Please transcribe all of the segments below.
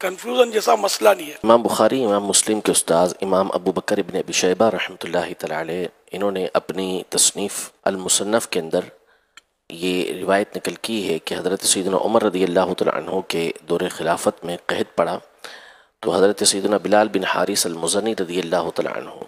Confusion جیسا مسئلہ نہیں ہے۔ امام بخاری امام مسلم کے استاذ امام ابو بکر ابن ابی شیبہ رحمۃ اللہ تعالی علیہ، انہوں نے اپنی تصنیف المصنف کے اندر یہ روایت نقل کی ہے کہ حضرت سیدنا عمر رضی اللہ تعالی عنہ کے دور خلافت میں قحط پڑا، تو حضرت سیدنا بلال بن حارث المزنی رضی اللہ تعالی عنہ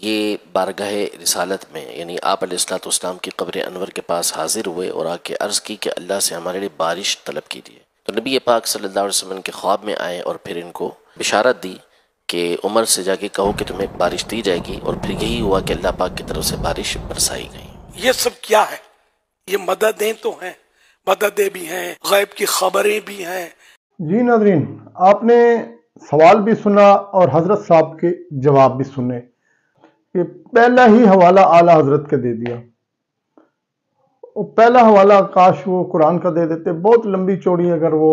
یہ بارگاہ رسالت میں یعنی آپ علیہ الصلوۃ والسلام کی قبر انور کے پاس حاضر ہوئے اور آ کے عرض کی کہ اللہ سے ہمارے لیے بارش طلب کیجیے۔ تو نبی پاک صلی اللہ علیہ وسلم کے خواب میں آئے اور پھر ان کو بشارت دی کہ عمر سے جا کے کہو کہ تمہیں بارش دی جائے گی، اور پھر یہی ہوا کہ اللہ پاک کی طرف سے بارش برسائی گئی۔ یہ سب کیا ہے؟ یہ مددیں تو ہیں، مددیں بھی ہیں، غیب کی خبریں بھی ہیں۔ جی ناظرین، آپ نے سوال بھی سنا اور حضرت صاحب کے جواب بھی سنے کہ پہلا ہی حوالہ اعلیٰ حضرت کا دے دیا۔ پہلا حوالہ کاش وہ قرآن کا دے دیتے، بہت لمبی چوڑی، اگر وہ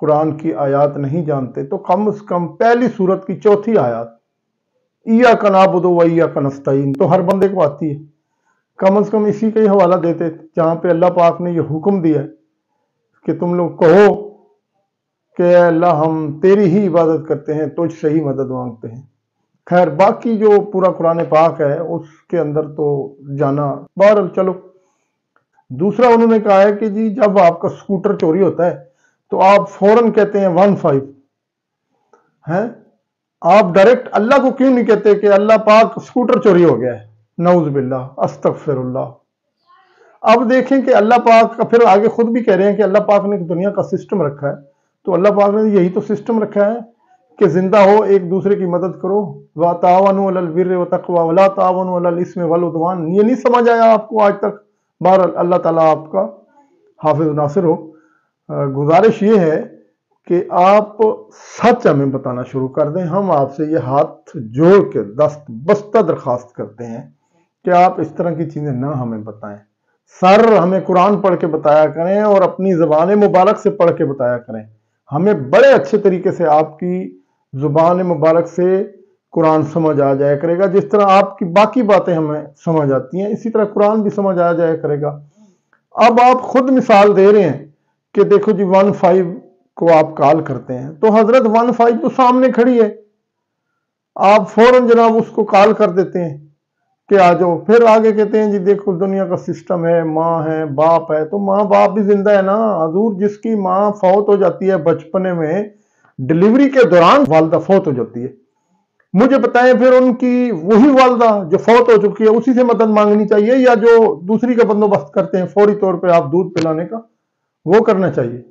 قرآن کی آیات نہیں جانتے تو کم از کم پہلی سورت کی چوتھی آیات ایاک نعبد و ایاک نستعین تو ہر بندے کو آتی ہے، کم از کم اسی کا ہی حوالہ دیتے جہاں پہ اللہ پاک نے یہ حکم دیا ہے کہ تم لوگ کہو کہ اے اللہ ہم تیری ہی عبادت کرتے ہیں، تجھ سے ہی مدد مانگتے ہیں۔ خیر باقی جو پورا قرآن پاک ہے اس کے اندر تو جانا، بہرحال چلو۔ دوسرا انہوں نے کہا ہے کہ جی جب آپ کا سکوٹر چوری ہوتا ہے تو آپ فوراً کہتے ہیں 15 ہیں، آپ ڈائریکٹ اللہ کو کیوں نہیں کہتے کہ اللہ پاک سکوٹر چوری ہو گیا ہے، نعوذ باللہ استغفر اللہ۔ اب دیکھیں کہ اللہ پاک کا پھر آگے خود بھی کہہ رہے ہیں کہ اللہ پاک نے دنیا کا سسٹم رکھا ہے، تو اللہ پاک نے یہی تو سسٹم رکھا ہے کہ زندہ ہو ایک دوسرے کی مدد کرو، وَتَعَاوَنُوا عَلَى الْبِرِّ وَالتَّقْوَىٰ وَلَا تَعَاوَنُوا عَلَى الْإِثْمِ وَالْعُدْوَانِ۔ یہ نہیں سمجھ آیا آپ کو آج تک؟ بہرحال اللہ تعالیٰ آپ کا حافظ ناصر ہو۔ گزارش یہ ہے کہ آپ سچ ہمیں بتانا شروع کر دیں، ہم آپ سے یہ ہاتھ جوڑ کے دست بستہ درخواست کرتے ہیں کہ آپ اس طرح کی چیزیں نہ ہمیں بتائیں۔ سر ہمیں قرآن پڑھ کے بتایا کریں اور اپنی زبان مبارک سے پڑھ کے بتایا کریں، ہمیں بڑے اچھے طریقے سے آپ کی زبان مبارک سے قرآن سمجھ آ جایا کرے گا، جس طرح آپ کی باقی باتیں ہمیں سمجھ آتی ہیں اسی طرح قرآن بھی سمجھ آ جایا کرے گا۔ اب آپ خود مثال دے رہے ہیں کہ دیکھو جی 15 کو آپ کال کرتے ہیں تو حضرت 15 تو سامنے کھڑی ہے، آپ فوراً جناب اس کو کال کر دیتے ہیں کہ آ جاؤ، پھر آگے کہتے ہیں جی دیکھو دنیا کا سسٹم ہے، ماں ہے باپ ہے، تو ماں باپ بھی زندہ ہے نا حضور۔ جس کی ماں فوت ہو جاتی ہے بچپنے میں، ڈلیوری کے دوران والدہ فوت ہو جاتی ہے، مجھے بتائیں پھر ان کی وہی والدہ جو فوت ہو چکی ہے اسی سے مدد مانگنی چاہیے یا جو دوسری کا بندوبست کرتے ہیں فوری طور پہ آپ دودھ پلانے کا، وہ کرنا چاہیے؟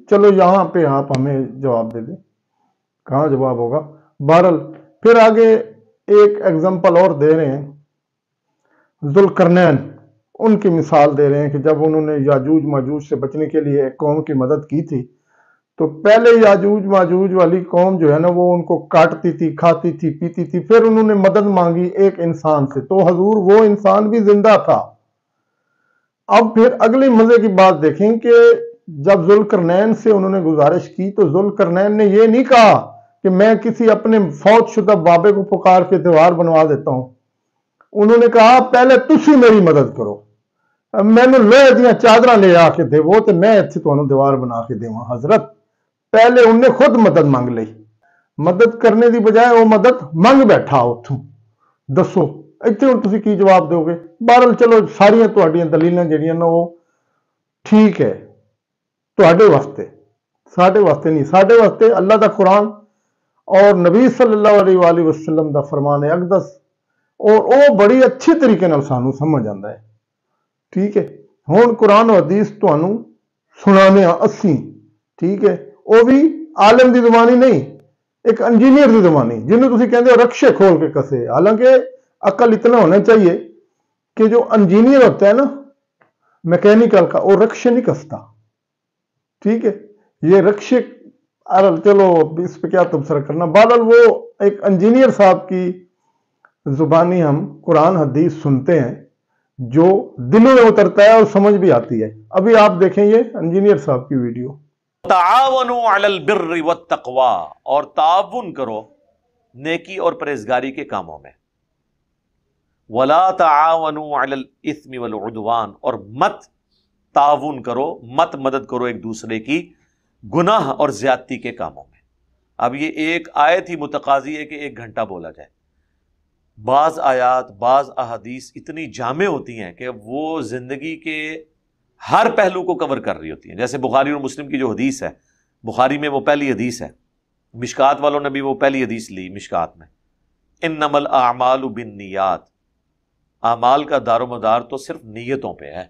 چلو یہاں پہ آپ ہمیں جواب دے دیں، کہاں جواب ہوگا؟ بہرحال پھر آگے ایک ایگزامپل اور دے رہے ہیں، ذوالقرنین ان کی مثال دے رہے ہیں کہ جب انہوں نے یاجوج ماجوج سے بچنے کے لیے ایک قوم کی مدد کی تھی تو پہلے یاجوج ماجوج والی قوم جو ہے نا وہ ان کو کاٹتی تھی، کھاتی تھی، پیتی تھی، پھر انہوں نے مدد مانگی ایک انسان سے تو حضور وہ انسان بھی زندہ تھا۔ اب پھر اگلی مزے کی بات دیکھیں کہ جب ذوالقرنین سے انہوں نے گزارش کی تو ذوالقرنین نے یہ نہیں کہا کہ میں کسی اپنے فوت شدہ بابے کو پکار کے دیوار بنوا دیتا ہوں، انہوں نے کہا پہلے تسی میری مدد کرو، میں نے لوہے دیاں چادراں لے آ کے دے وہ تو میں اتنے تمہیں دیوار بنا کے دیواں۔ حضرت پہلے انہوں نے خود مدد مانگ لی، مدد کرنے دی بجائے وہ مدد مانگ بیٹھا اتھوں۔ دسو اتنے ہوں تسی کی جواب دو گے؟ بہرحال چلو ساریاں تہاڈیاں دلیلاں جڑیاں نا وہ ٹھیک ہے تہاڈے واسطے، ساڈے واسطے نہیں، ساڈے واسطے اللہ دا قرآن اور نبی صلی اللہ علیہ وآلہ وسلم دا فرمان اقدس، اور وہ بڑی اچھی طریقے نال سانو سمجھ آندا ہے۔ ٹھیک ہے، ہن قرآن و حدیث تانوں سنانے اسی، ٹھیک ہے، وہ بھی عالم دی زبانی نہیں، ایک انجینئر دی زبانی جنہوں تسی کہندے ہو رکشے کھول کے کسے۔ حالانکہ عقل اتنا ہونا چاہیے کہ جو انجینئر ہوتا ہے نا میکینیکل کا، وہ رکشے نہیں کستا، ٹھیک ہے، یہ رکشے چلو اس پہ کیا تبصرہ کرنا۔ بہرحال وہ ایک انجینئر صاحب کی زبانی ہم قرآن حدیث سنتے ہیں جو دلوں میں اترتا ہے اور سمجھ بھی آتی ہے۔ ابھی آپ دیکھیں یہ انجینئر صاحب کی ویڈیو۔ تعاونوا علی البر والتقوی، اور تعاون کرو نیکی اور پرہیزگاری کے کاموں میں، ولا تعاونوا علی الاثم والعدوان، اور مت تعاون کرو، مت مدد کرو ایک دوسرے کی گناہ اور زیادتی کے کاموں میں۔ اب یہ ایک آیت ہی متقاضی ہے کہ 1 گھنٹہ بولا جائے. بعض آیات، بعض احادیث اتنی جامع ہوتی ہیں کہ وہ زندگی کے ہر پہلو کو کور کر رہی ہوتی ہیں. جیسے بخاری اور مسلم کی جو حدیث ہے، بخاری میں وہ پہلی حدیث ہے، مشکات والوں نے بھی وہ پہلی حدیث لی مشکات میں، انما الاعمال بالنیات، اعمال کا دار و مدار تو صرف نیتوں پہ ہے.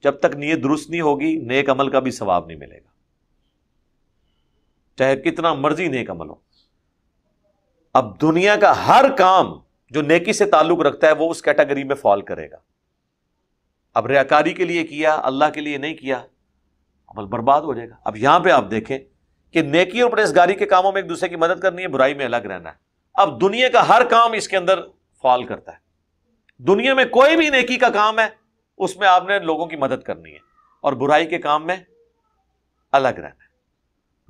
جب تک نیت درست نہیں ہوگی نیک عمل کا بھی ثواب نہیں ملے گا، چاہے کتنا مرضی نیک عمل ہو. اب دنیا کا ہر کام جو نیکی سے تعلق رکھتا ہے وہ اس کیٹیگری میں فال کرے گا. اب ریاکاری کے لیے کیا، اللہ کے لیے نہیں کیا، عمل برباد ہو جائے گا. اب یہاں پہ آپ دیکھیں کہ نیکی اور پرہیزگاری کے کاموں میں ایک دوسرے کی مدد کرنی ہے، برائی میں الگ رہنا ہے. اب دنیا کا ہر کام اس کے اندر فال کرتا ہے. دنیا میں کوئی بھی نیکی کا کام ہے اس میں آپ نے لوگوں کی مدد کرنی ہے، اور برائی کے کام میں الگ رہنا ہے.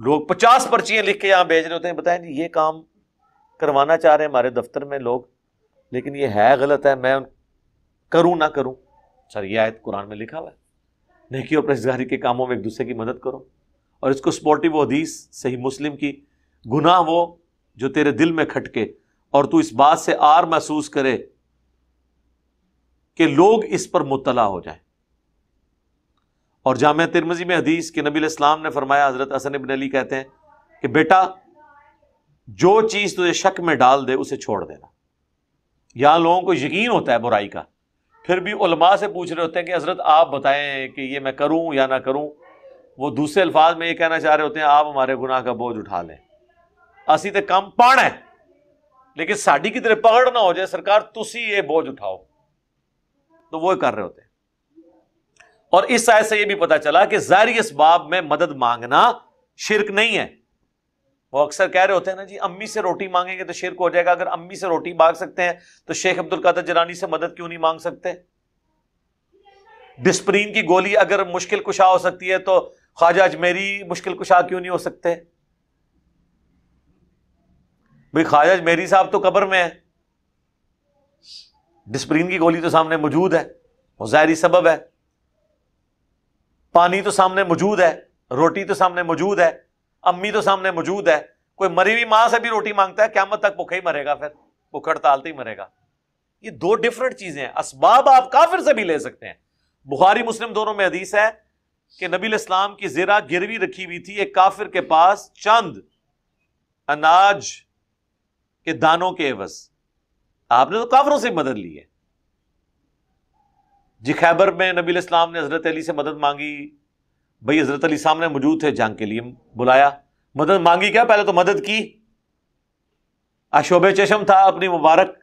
لوگ 50 پرچیاں لکھ کے یہاں بھیج رہے ہوتے ہیں، بتائیں جی یہ کام کروانا چاہ رہے ہیں ہمارے دفتر میں لوگ، لیکن یہ ہے غلط ہے، میں کروں نہ کروں. سر یہ آیت قرآن میں لکھا ہوا ہے، نیکی اور پرہیزگاری کے کاموں میں ایک دوسرے کی مدد کرو. اور اس کو سپورٹی وہ حدیث صحیح مسلم کی، گناہ وہ جو تیرے دل میں کھٹکے اور تو اس بات سے آر محسوس کرے کہ لوگ اس پر مطلع ہو جائیں. اور جامعہ ترمذی میں حدیث کہ نبی علیہ السلام نے فرمایا، حضرت حسن ابن علی کہتے ہیں کہ بیٹا جو چیز تجھے شک میں ڈال دے اسے چھوڑ دینا. یہاں لوگوں کو یقین ہوتا ہے برائی کا، پھر بھی علماء سے پوچھ رہے ہوتے ہیں کہ حضرت آپ بتائیں کہ یہ میں کروں یا نہ کروں. وہ دوسرے الفاظ میں یہ کہنا چاہ رہے ہوتے ہیں آپ ہمارے گناہ کا بوجھ اٹھا لیں، اسی تے کم پانا ہے لیکن ساڈی کی طرح پکڑ نہ ہو جائے، سرکار تسی یہ بوجھ اٹھاؤ. تو وہ کر رہے ہوتے ہیں. اور اس آیت سے یہ بھی پتا چلا کہ ظاہری اسباب میں مدد مانگنا شرک نہیں ہے. وہ اکثر کہہ رہے ہوتے ہیں نا جی امی سے روٹی مانگیں گے تو شرک ہو جائے گا. اگر امی سے روٹی مانگ سکتے ہیں تو شیخ عبد القادر جیلانی سے مدد کیوں نہیں مانگ سکتے؟ ڈسپرین کی گولی اگر مشکل کشا ہو سکتی ہے تو خواجہ اجمیری مشکل کشا کیوں نہیں ہو سکتے؟ بھئی خواجہ اجمیری صاحب تو قبر میں ہے، ڈسپرین کی گولی تو سامنے موجود ہے، وہ ظاہری سبب ہے. پانی تو سامنے موجود ہے، روٹی تو سامنے موجود ہے، امی تو سامنے موجود ہے. کوئی مری ہوئی ماں سے بھی روٹی مانگتا ہے قیامت تک بھوکا ہی مرے گا، پھر بھوک ہڑتالتے ہی مرے گا. یہ دو ڈفرنٹ چیزیں ہیں. اسباب آپ کافر سے بھی لے سکتے ہیں. بخاری مسلم دونوں میں حدیث ہے کہ نبی علیہ السلام کی زرہ گروی رکھی ہوئی تھی ایک کافر کے پاس چند اناج کے دانوں کے عوض. آپ نے تو کافروں سے مدد لی ہے. جی خیبر میں نبی علیہ السلام نے حضرت علی سے مدد مانگی، بھئی حضرت علی سامنے موجود تھے، جنگ کے لیے بلایا، مدد مانگی کیا؟ پہلے تو مدد کی. شعبہ چشم تھا، اپنی مبارک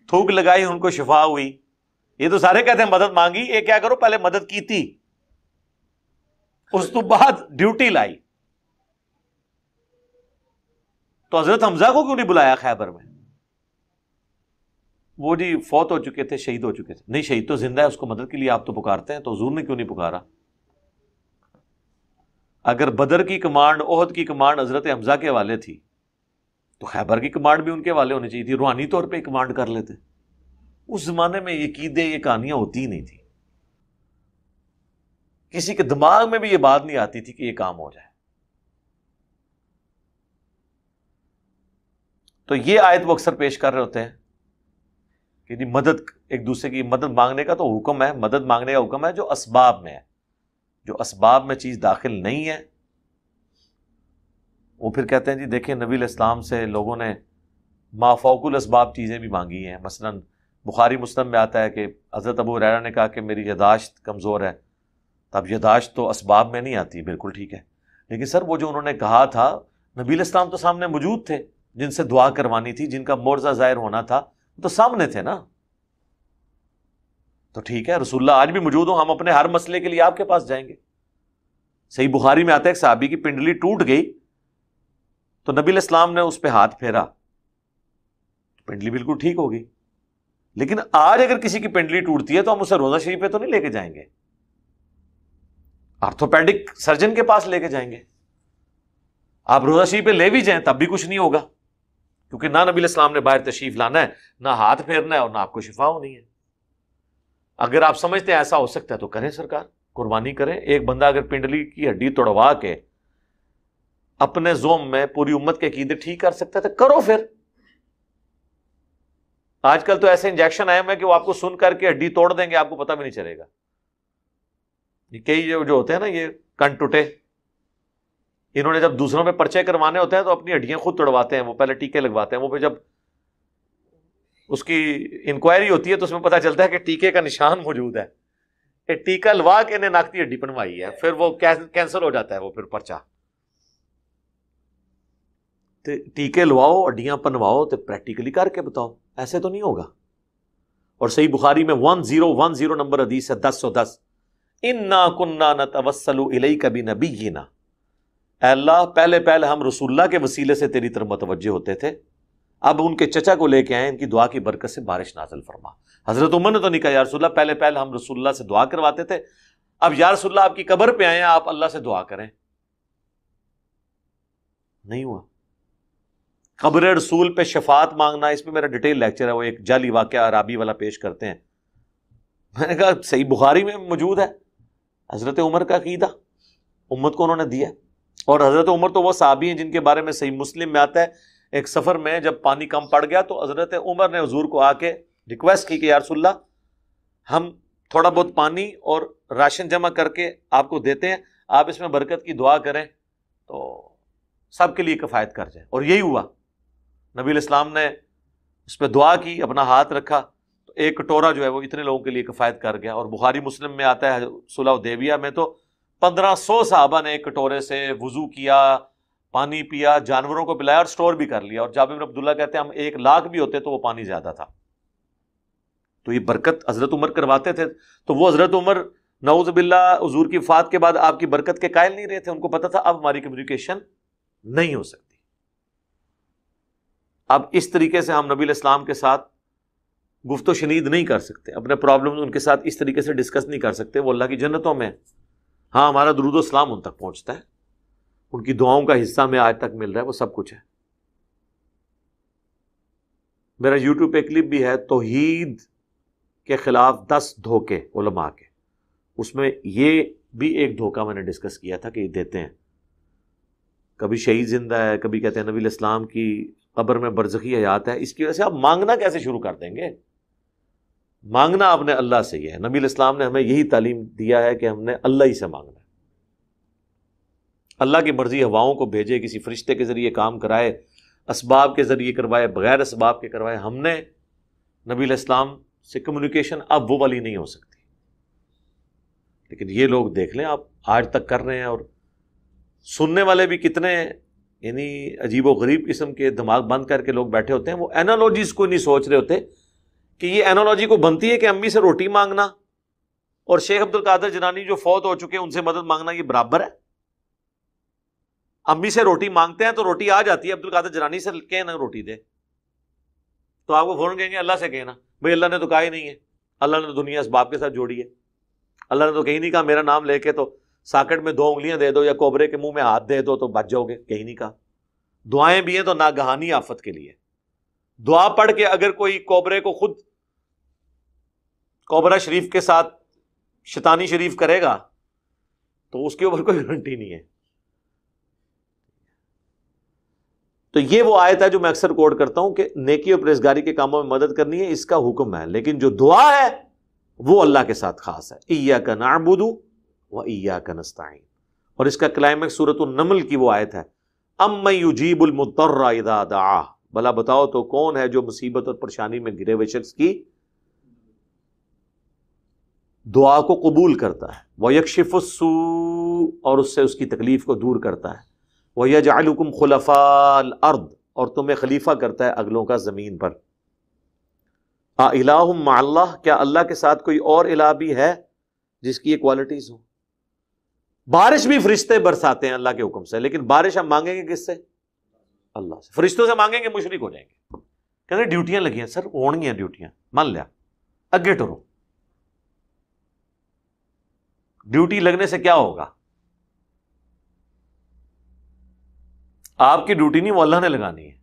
تھوک لگائی، ان کو شفا ہوئی. یہ تو سارے کہتے ہیں مدد مانگی، یہ کیا کرو پہلے مدد کی تھی، اس تو بعد ڈیوٹی لائی. تو حضرت حمزہ کو کیوں نہیں بلایا خیبر میں؟ وہ جی فوت ہو چکے تھے، شہید ہو چکے تھے. نہیں شہید تو زندہ ہے، اس کو مدد کے لیے آپ تو پکارتے ہیں، تو حضور نے کیوں نہیں پکارا؟ اگر بدر کی کمانڈ، احد کی کمانڈ حضرت حمزہ کے حوالے تھی تو خیبر کی کمانڈ بھی ان کے حوالے ہونی چاہیے تھی، روحانی طور پہ کمانڈ کر لیتے. اس زمانے میں یہ عقیدے، یہ کہانیاں ہوتی ہی نہیں تھی. کسی کے دماغ میں بھی یہ بات نہیں آتی تھی کہ یہ کام ہو جائے. تو یہ آیت وہ اکثر پیش کر رہے ہوتے ہیں کہ جی مدد، ایک دوسرے کی مدد مانگنے کا تو حکم ہے، مدد مانگنے کا حکم ہے جو اسباب میں ہے. جو اسباب میں چیز داخل نہیں ہے وہ پھر کہتے ہیں جی دیکھیں نبی علیہ السلام سے لوگوں نے ما فوق الاسباب چیزیں بھی مانگی ہیں. مثلا بخاری مسلم میں آتا ہے کہ حضرت ابو ہریرہ نے کہا کہ میری یاداشت کمزور ہے. اب یاداشت تو اسباب میں نہیں آتی، بالکل ٹھیک ہے، لیکن سر وہ جو انہوں نے کہا تھا نبی علیہ السلام تو سامنے موجود تھے، جن سے دعا کروانی تھی، جن کا معجزہ ظاہر ہونا تھا، تو سامنے تھے نا. تو ٹھیک ہے رسول اللہ آج بھی موجود ہوں، ہم اپنے ہر مسئلے کے لیے آپ کے پاس جائیں گے. صحیح بخاری میں آتا ہے ایک صحابی کی پنڈلی ٹوٹ گئی تو نبی علیہ السلام نے اس پہ ہاتھ پھیرا، پنڈلی بالکل ٹھیک ہو گئی. لیکن آج اگر کسی کی پنڈلی ٹوٹتی ہے تو ہم اسے روضہ شریف پہ تو نہیں لے کے جائیں گے، آرتھوپیڈک سرجن کے پاس لے کے جائیں گے. آپ روضہ شریف پہ لے بھی جائیں تب بھی کچھ نہیں ہوگا، کیونکہ نہ نبی علیہ السلام نے باہر تشریف لانا ہے، نہ ہاتھ پھیرنا ہے، اور نہ آپ کو شفا ہونی ہے. اگر آپ سمجھتے ہیں ایسا ہو سکتا ہے تو کریں، سرکار قربانی کریں. ایک بندہ اگر پنڈلی کی ہڈی توڑوا کے اپنے زوم میں پوری امت کے عقیدے ٹھیک کر سکتا تھا، کرو پھر۔ آج کل تو ایسے انجیکشن آئے ہوئے کہ وہ آپ کو سن کر کے ہڈی توڑ دیں گے، آپ کو پتہ بھی نہیں چلے گا۔ کئی جو ہوتے ہیں نا یہ کن ٹوٹے، انہوں نے جب دوسروں پہ پرچے کروانے ہوتے ہیں تو اپنی ہڈیاں خود توڑواتے ہیں، وہ پہلے ٹیکے لگواتے ہیں، وہ پھر جب اس کی انکوائری ہوتی ہے تو اس میں پتہ چلتا ہے کہ ٹیکے کا نشان موجود ہے، کہ ٹیکا لوا کے انہیں ناک کی ہڈی بنوائی ہے، پھر وہ کینسل ہو جاتا ہے وہ پھر پرچہ۔ ٹیکے لواؤ، ہڈیاں پنواؤ تو پریکٹیکلی کر کے بتاؤ، ایسے تو نہیں ہوگا۔ اور صحیح بخاری میں 1010 نمبر حدیث ہے، 1010، اِنَّا كُنَّا نَتَوَسَّلُ إِلَيْكَ بِنَبِيِّنَا، اے اللہ پہلے ہم رسول اللہ کے وسیلے سے تیری طرف متوجہ ہوتے تھے، اب ان کے چچا کو لے کے آئے، ان کی دعا کی برکت سے بارش نازل فرما۔ حضرت عمر نے تو نہیں کہا یا رسول اللہ پہلے ہم رسول اللہ سے دعا کرواتے تھے، اب یا رسول اللہ آپ کی قبر پہ آئے ہیں، آپ اللہ سے دعا کریں۔ نہیں ہوا۔ قبر رسول پہ شفاعت مانگنا، اس پہ میرا ڈیٹیل لیکچر ہے، وہ ایک جعلی واقعہ عرابی والا پیش کرتے ہیں۔ میں نے کہا صحیح بخاری میں موجود ہے حضرت عمر کا عقیدہ، امت کو انہوں نے دیا۔ اور حضرت عمر تو وہ صحابی ہیں جن کے بارے میں صحیح مسلم میں آتا ہے، ایک سفر میں جب پانی کم پڑ گیا تو حضرت عمر نے حضور کو آ کے ریکویسٹ کی کہ یا رسول اللہ ہم تھوڑا بہت پانی اور راشن جمع کر کے آپ کو دیتے ہیں، آپ اس میں برکت کی دعا کریں تو سب کے لیے کفایت کر جائے۔ اور یہی ہوا، نبی الاسلام نے اس پہ دعا کی، اپنا ہاتھ رکھا تو ایک کٹورا جو ہے وہ اتنے لوگوں کے لیے کفایت کر گیا۔ اور بخاری مسلم میں آتا ہے صلح حدیبیہ میں تو 1500 صحابہ نے ایک کٹورے سے وضو کیا، پانی پیا، جانوروں کو پلایا اور سٹور بھی کر لیا۔ اور جابر بن عبداللہ کہتے ہیں ہم 1,00,000 بھی ہوتے تو وہ پانی زیادہ تھا۔ تو یہ برکت حضرت عمر کرواتے تھے، تو وہ حضرت عمر نعوذ باللہ حضور کی وفات کے بعد آپ کی برکت کے قائل نہیں رہے تھے، ان کو پتا تھا اب ہماری کمیونیکیشن نہیں ہو سکتی، اب اس طریقے سے ہم نبی الاسلام کے ساتھ گفت و شنید نہیں کر سکتے، اپنے پرابلم ان کے ساتھ اس طریقے سے ڈسکس نہیں کر سکتے، وہ اللہ کی جنتوں میں۔ ہاں ہمارا درود و سلام ان تک پہنچتا ہے، ان کی دعاؤں کا حصہ میں آج تک مل رہا ہے، وہ سب کچھ ہے۔ میرا یوٹیوب پہ کلپ بھی ہے توحید کے خلاف 10 دھوکے علماء کے، اس میں یہ بھی ایک دھوکہ میں نے ڈسکس کیا تھا کہ یہ دیتے ہیں، کبھی شہید زندہ ہے، کبھی کہتے ہیں نبی الاسلام کی قبر میں برزخی حیات ہے۔ اس کی وجہ سے آپ مانگنا کیسے شروع کر دیں گے؟ مانگنا آپ نے اللہ سے ہی ہے، نبی الاسلام نے ہمیں یہی تعلیم دیا ہے کہ ہم نے اللہ ہی سے مانگنا ہے۔ اللہ کی مرضی ہواؤں کو بھیجے، کسی فرشتے کے ذریعے کام کرائے، اسباب کے ذریعے کروائے، بغیر اسباب کے کروائے، ہم نے نبی الاسلام سے کمیونیکیشن اب وہ والی نہیں ہو سکتی۔ لیکن یہ لوگ دیکھ لیں آپ آج تک کر رہے ہیں، اور سننے والے بھی کتنے یعنی عجیب و غریب قسم کے دماغ بند کر کے لوگ بیٹھے ہوتے ہیں، وہ اینالوجیز کو نہیں سوچ رہے ہوتے کہ یہ اینالوجی کو بنتی ہے کہ امی سے روٹی مانگنا اور شیخ عبد القادر جیلانی جو فوت ہو چکے ہیں ان سے مدد مانگنا یہ برابر ہے؟ امی سے روٹی مانگتے ہیں تو روٹی آ جاتی ہے، عبد القادر جیلانی سے کہیں نہ روٹی دے تو آپ کو فوراً کہیں گے اللہ سے کہنا، بھائی اللہ نے تو کہا ہی نہیں ہے، اللہ نے تو دنیا اسباب کے ساتھ جوڑی ہے، اللہ نے تو کہیں نہیں کہا میرا نام لے کے تو ساکٹ میں 2 انگلیاں دے دو یا کوبرے کے منہ میں ہاتھ دے دو تو بچ جاؤ گے، کہیں نہیں کہا۔ دعائیں بھی ہیں تو ناگہانی آفت کے لیے، دعا پڑھ کے اگر کوئی کوبرے کو خود کوبرا شریف کے ساتھ شیطانی شریف کرے گا تو اس کے اوپر کوئی گارنٹی نہیں ہے۔ تو یہ وہ آیت ہے جو میں اکثر کوٹ کرتا ہوں کہ نیکی اور پرہیزگاری کے کاموں میں مدد کرنی ہے، اس کا حکم ہے، لیکن جو دعا ہے وہ اللہ کے ساتھ خاص ہے۔ ایاک نعبد و ایاک نستعین، اور اس کا کلائمیکس سورۃ النمل کی وہ آیت ہے، امن یجیب المضطر اذا دعاہ، بھلا بتاؤ تو کون ہے جو مصیبت اور پریشانی میں گھرے ہوئے شخص کی دعا کو قبول کرتا ہے، وَيَكْشِفُ السُّوءَ، اور اس سے اس کی تکلیف کو دور کرتا ہے، وَيَجْعَلُكُمْ خُلَفَاءَ الْأَرْضِ، اور تمہیں خلیفہ کرتا ہے اگلوں کا زمین پر۔ اِلَٰهٌ مَّعَ اللَّهِ، کیا اللہ کے ساتھ کوئی اور الہ بھی ہے جس کی یہ کوالٹیز ہوں؟ بارش بھی فرشتے برساتے ہیں اللہ کے حکم سے، لیکن بارش ہم مانگیں گے کس سے؟ اللہ سے۔ فرشتوں سے مانگیں گے مشرک ہو جائیں گے، کہتے ہیں ڈیوٹیاں لگی ہیں، سر ہونی ہیں ڈیوٹیاں، مان لیا اگے ٹرو، ڈیوٹی لگنے سے کیا ہوگا؟ آپ کی ڈیوٹی نہیں، وہ اللہ نے لگانی ہے،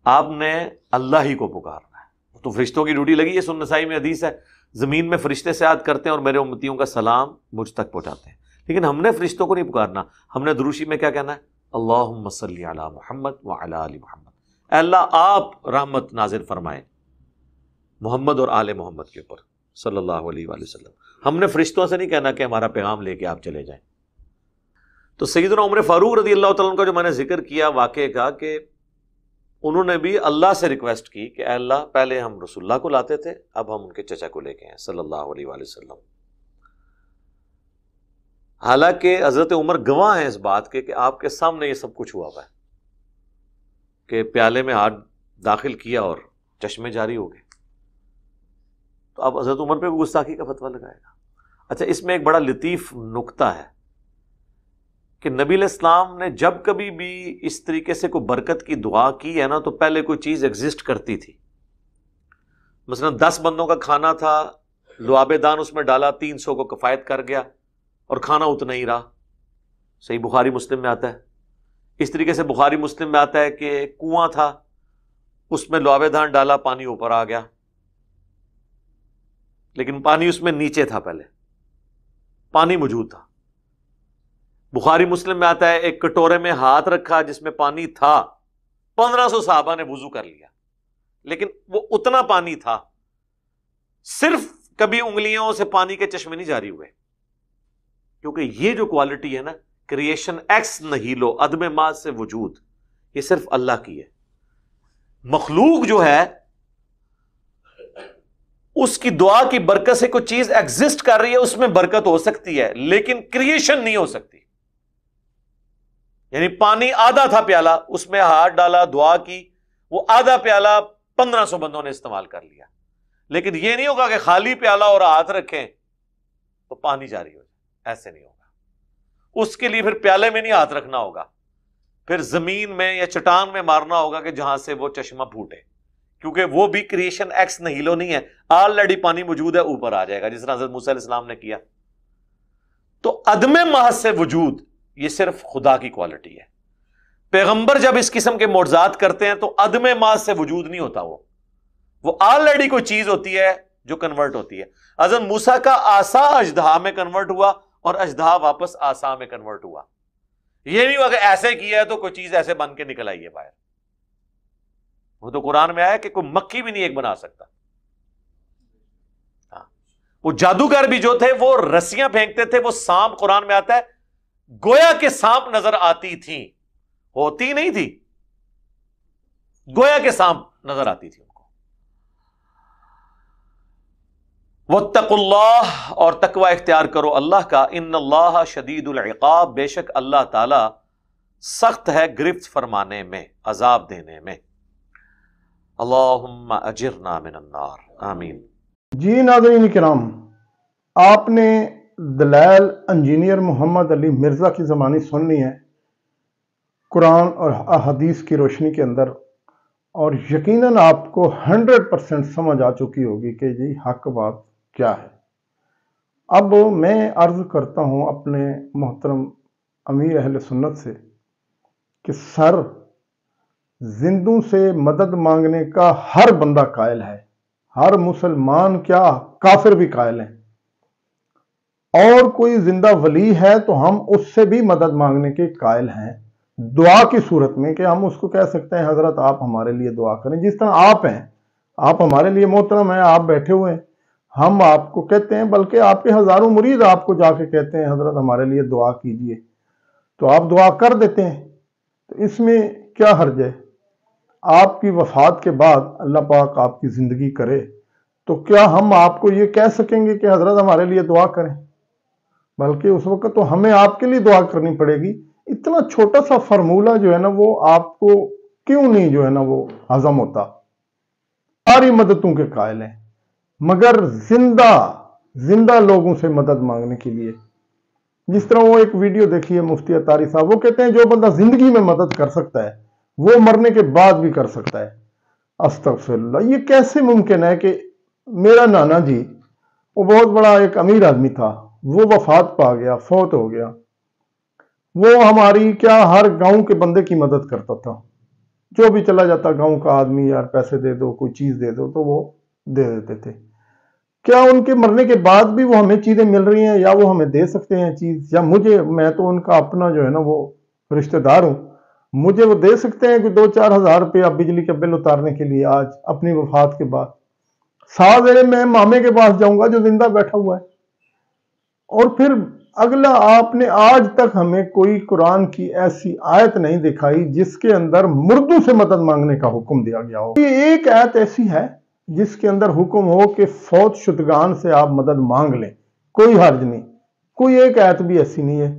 آپ نے اللہ ہی کو پکارنا ہے۔ تو فرشتوں کی ڈیوٹی لگی ہے، سنن نسائی میں حدیث ہے، زمین میں فرشتے سیاحت کرتے ہیں اور میرے امتیوں کا سلام مجھ تک پہنچاتے ہیں، لیکن ہم نے فرشتوں کو نہیں پکارنا، ہم نے دروشی میں کیا کہنا ہے؟ اللہم صلی علی محمد وعلی آل محمد، اے اللہ آپ رحمت نازل فرمائیں محمد اور آل محمد کے اوپر صلی اللہ علیہ وآلہ وسلم۔ ہم نے فرشتوں سے نہیں کہنا کہ ہمارا پیغام لے کے آپ چلے جائیں۔ تو سیدنا عمر فاروق رضی اللہ تعالیٰ عنہ کا جو میں نے ذکر کیا واقعے کا، کہ انہوں نے بھی اللہ سے ریکویسٹ کی کہ اے اللہ پہلے ہم رسول اللہ کو لاتے تھے، اب ہم ان کے چچا کو لے کے ہیں صلی اللہ علیہ وآلہ وسلم۔ حالانکہ حضرت عمر گواہ ہیں اس بات کے کہ آپ کے سامنے یہ سب کچھ ہوا ہوا ہے کہ پیالے میں ہاتھ داخل کیا اور چشمے جاری ہو گئے، تو اب حضرت عمر پہ بھی گستاخی کا فتویٰ لگائے گا۔ اچھا، اس میں ایک بڑا لطیف نکتہ ہے کہ نبی علیہ السلام نے جب کبھی بھی اس طریقے سے کوئی برکت کی دعا کی ہے نا، تو پہلے کوئی چیز ایگزسٹ کرتی تھی۔ مثلا 10 بندوں کا کھانا تھا، لعاب دان اس میں ڈالا، 300 کو کفایت کر گیا اور کھانا اتنا ہی رہا۔ صحیح بخاری مسلم میں آتا ہے۔ اس طریقے سے بخاری مسلم میں آتا ہے کہ کنواں تھا، اس میں لعاب دان ڈالا، پانی اوپر آ گیا، لیکن پانی اس میں نیچے تھا، پہلے پانی موجود تھا۔ بخاری مسلم میں آتا ہے ایک کٹورے میں ہاتھ رکھا جس میں پانی تھا، 1500 صحابہ نے وضو کر لیا، لیکن وہ اتنا پانی تھا، صرف کبھی انگلیوں سے پانی کے چشمے نہیں جاری ہوئے، کیونکہ یہ جو کوالٹی ہے نا، کریشن ایکس نہیلو، عدم ما سے وجود، یہ صرف اللہ کی ہے۔ مخلوق جو ہے اس کی دعا کی برکت سے کوئی چیز ایگزسٹ کر رہی ہے، اس میں برکت ہو سکتی ہے، لیکن کریشن نہیں ہو سکتی۔ یعنی پانی آدھا تھا پیالہ، اس میں ہاتھ ڈالا، دعا کی، وہ آدھا پیالہ 1500 بندوں نے استعمال کر لیا، لیکن یہ نہیں ہوگا کہ خالی پیالہ اور ہاتھ رکھیں تو پانی جاری ہو جائے، ایسے نہیں ہوگا۔ اس کے لیے پھر پیالے میں نہیں ہاتھ رکھنا ہوگا، پھر زمین میں یا چٹان میں مارنا ہوگا کہ جہاں سے وہ چشمہ پھوٹے، کیونکہ وہ بھی کریشن ایکس نہیلو نہیں ہے، آلریڈی پانی موجود ہے، اوپر آ جائے گا، جس طرح حضرت موسیٰ علیہ السلام نے کیا۔ تو عدم محض سے وجود یہ صرف خدا کی کوالٹی ہے۔ پیغمبر جب اس قسم کے معجزات کرتے ہیں تو عدم محض سے وجود نہیں ہوتا، وہ آلریڈی کوئی چیز ہوتی ہے جو کنورٹ ہوتی ہے۔ حضرت موسیٰ کا عصا اژدہا میں کنورٹ ہوا اور اژدہا واپس عصا میں کنورٹ ہوا، یہ نہیں ہوا کہ ایسے کیا ہے تو کوئی چیز ایسے بن کے نکل آئی ہے باہر۔ وہ تو قرآن میں آیا کہ کوئی مکھی بھی نہیں ایک بنا سکتا۔ وہ جادوگر بھی جو تھے وہ رسیاں پھینکتے تھے، وہ سانپ، قرآن میں آتا ہے گویا کہ سانپ نظر آتی تھیں، ہوتی نہیں تھی، گویا کہ سانپ نظر آتی تھی ان کو۔ واتقوا اللہ، اور تقوی اختیار کرو اللہ کا، ان اللہ شدید العقاب، بے شک اللہ تعالی سخت ہے گرفت فرمانے میں، عذاب دینے میں۔ اللہم اجرنا من النار، آمین۔ جی ناظرین کرام، آپ نے دلائل انجینئر محمد علی مرزا کی زبانی سننی ہے قرآن اور احادیث کی روشنی کے اندر، اور یقیناً آپ کو 100% سمجھ آ چکی ہوگی کہ جی حق بات کیا ہے۔ اب میں عرض کرتا ہوں اپنے محترم امیر اہل سنت سے کہ سر، زندوں سے مدد مانگنے کا ہر بندہ قائل ہے، ہر مسلمان کیا کافر بھی قائل ہیں، اور کوئی زندہ ولی ہے تو ہم اس سے بھی مدد مانگنے کے قائل ہیں، دعا کی صورت میں، کہ ہم اس کو کہہ سکتے ہیں حضرت آپ ہمارے لیے دعا کریں، جس طرح آپ ہیں، آپ ہمارے لیے محترم ہیں، آپ بیٹھے ہوئے ہیں، ہم آپ کو کہتے ہیں، بلکہ آپ کے ہزاروں مرید آپ کو جا کے کہتے ہیں حضرت ہمارے لیے دعا کیجئے، تو آپ دعا کر دیتے ہیں، تو اس میں کیا حرج ہے؟ آپ کی وفات کے بعد اللہ پاک آپ کی زندگی کرے تو کیا ہم آپ کو یہ کہہ سکیں گے کہ حضرت ہمارے لیے دعا کریں؟ بلکہ اس وقت تو ہمیں آپ کے لیے دعا کرنی پڑے گی۔ اتنا چھوٹا سا فرمولہ جو ہے نا، وہ آپ کو کیوں نہیں جو ہے نا وہ ہضم ہوتا؟ ساری مددوں کے قائل ہیں، مگر زندہ لوگوں سے مدد مانگنے کے لیے، جس طرح وہ ایک ویڈیو دیکھی ہے مفتی اطاری صاحب، وہ کہتے ہیں جو بندہ زندگی میں مدد کر سکتا ہے وہ مرنے کے بعد بھی کر سکتا ہے۔ استغفر اللہ، یہ کیسے ممکن ہے کہ میرا نانا جی، وہ بہت بڑا ایک امیر آدمی تھا، وہ وفات پا گیا، فوت ہو گیا، وہ ہماری کیا ہر گاؤں کے بندے کی مدد کرتا تھا، جو بھی چلا جاتا گاؤں کا آدمی، یار پیسے دے دو، کوئی چیز دے دو، تو وہ دے دیتے تھے۔ کیا ان کے مرنے کے بعد بھی وہ ہمیں چیزیں مل رہی ہیں یا وہ ہمیں دے سکتے ہیں چیز؟ یا میں تو ان کا اپنا جو ہے نا وہ رشتہ دار ہوں، مجھے وہ دے سکتے ہیں کہ 2-4 ہزار روپیہ بجلی کا بل اتارنے کے لیے آج اپنی وفات کے بعد؟ ساتھ میں مامے کے پاس جاؤں گا جو زندہ بیٹھا ہوا ہے۔ اور پھر اگلا، آپ نے آج تک ہمیں کوئی قرآن کی ایسی آیت نہیں دکھائی جس کے اندر مردوں سے مدد مانگنے کا حکم دیا گیا ہو۔ یہ ایک آیت ایسی ہے جس کے اندر حکم ہو کہ فوت شدگان سے آپ مدد مانگ لیں، کوئی حرج نہیں، کوئی ایک آیت بھی ایسی نہیں ہے۔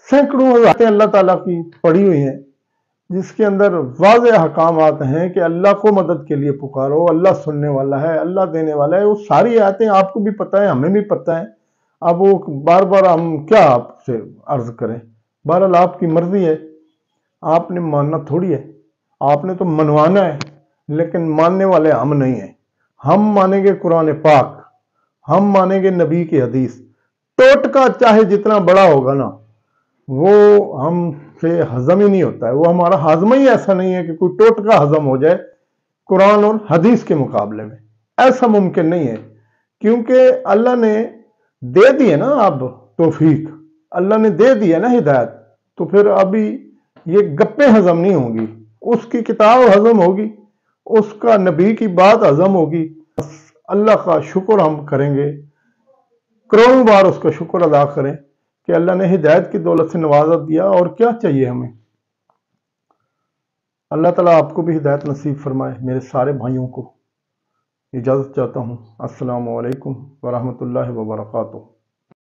سینکڑوں آیتیں اللہ تعالیٰ کی پڑھی ہوئی ہیں جس کے اندر واضح احکامات ہیں کہ اللہ کو مدد کے لیے پکارو، اللہ سننے والا ہے، اللہ دینے والا ہے۔ وہ ساری آیتیں آپ کو بھی پتہ ہے، ہمیں بھی پتہ ہے، اب وہ بار بار ہم کیا آپ سے عرض کریں؟ بہرحال آپ کی مرضی ہے، آپ نے ماننا تھوڑی ہے، آپ نے تو منوانا ہے، لیکن ماننے والے ہم نہیں ہیں۔ ہم مانیں گے قرآن پاک، ہم مانیں گے نبی کی حدیث، ٹوٹکا چاہے جتنا بڑا ہوگا نا وہ ہم سے ہضم ہی نہیں ہوتا ہے، وہ ہمارا ہاضمہ ہی ایسا نہیں ہے کہ کوئی ٹوٹکا ہضم ہو جائے قرآن اور حدیث کے مقابلے میں، ایسا ممکن نہیں ہے، کیونکہ اللہ نے دے دی ہے نا اب توفیق، اللہ نے دے دی ہے نا ہدایت، تو پھر ابھی یہ گپیں ہضم نہیں ہوں گی، اس کی کتاب ہضم ہوگی، اس کا نبی کی بات ہضم ہوگی۔ اللہ کا شکر ہم کریں گے، کروڑوں بار اس کا شکر ادا کریں کہ اللہ نے ہدایت کی دولت سے نوازا دیا، اور کیا چاہیے ہمیں؟ اللہ تعالیٰ آپ کو بھی ہدایت نصیب فرمائے۔ میرے سارے بھائیوں کو اجازت چاہتا ہوں۔ السلام علیکم ورحمۃ اللہ وبرکاتہ۔